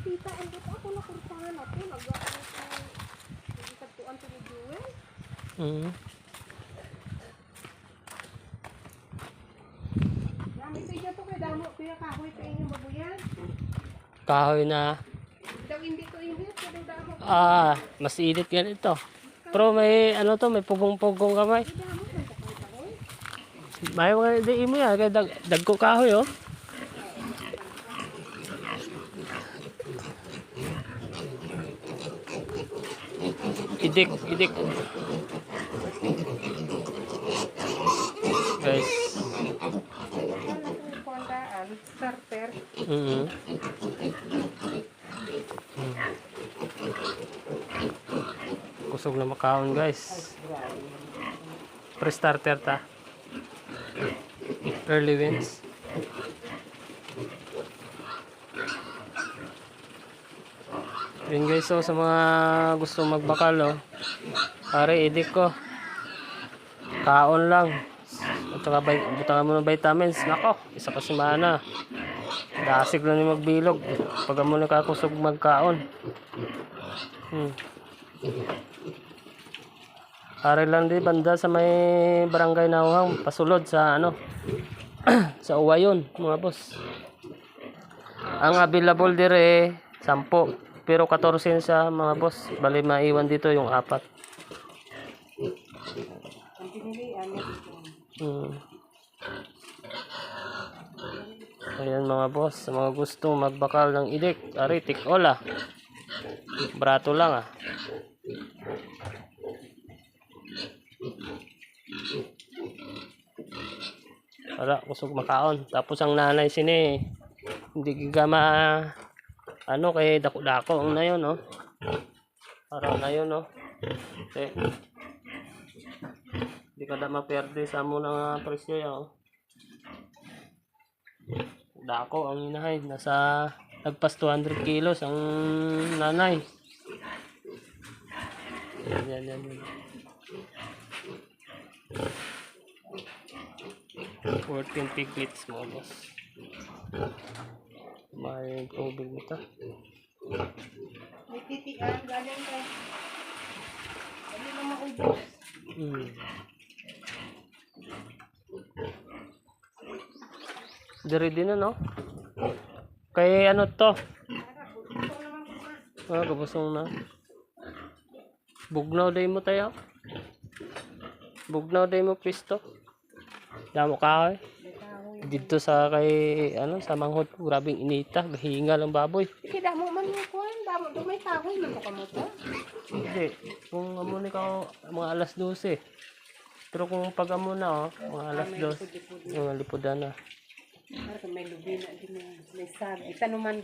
tita, ang dito ako nakurtahan ako. Nag-ano sa nagkatuan to ni Jewel. Nami siya to kay damo. Kaya kahoy pa inyo babuyan. Kahoy na. Daw hindi to init. Kaya damo. Mas init yan ito. Pero may ano to, may pugong-pugong kamay. Damo man sa kahoy. May mga di mo yan, kaya dagko kahoy oh. Idik. Guys. Kondaan, starter. Kusog na makaon guys. Pre-starter ta. Early wins. Yun guys, so sa mga gusto magbakal oh. Pare, idik ko. Kaon lang. At saka butangan mo ng vitamins. Nako, isa pa si Mana. Dasig lang yung magbilog. Pag mo nakakusog magkaon. Pare lang di banda sa may barangay Nauhang. Pasulod sa ano. Sa Uwayon, mga boss. Ang available dire 10. Pero 14 sa mga boss. Bali maiwan dito yung 4. Ayan mga boss. Sa mga gustong magbakal ng idik. Aritik ola. Brato lang Para kusog makaon. Tapos ang nanay sini. Hindi ka ano kay dako-dako ang na yun, no? Parang na yun, no? Okay. Hindi ka na maperde sa mo ng presyo yan, oh. Dako ang inahay. Nasa nagpas 200 kilos ang nanay. Yan. 14 piglets mo, boss. May tubig nito. May titian, galing kay. Ano na maubos? Dari din no? Kay ano to? Kabusong na. Bugnaw day mo tayo. Bugnaw day mo pisto. Damo ka dito sa kay ano sa manghod ko, grabing inita, gahinga lang baboy. Sige, damo man mo kuan, damo do may kahoy man ko mo to. Hindi, kung amo ni ka mga alas 12. Pero kung pag amo na mga alas 2, mga lipodan na. Para may lubi na din may sag. Itanuman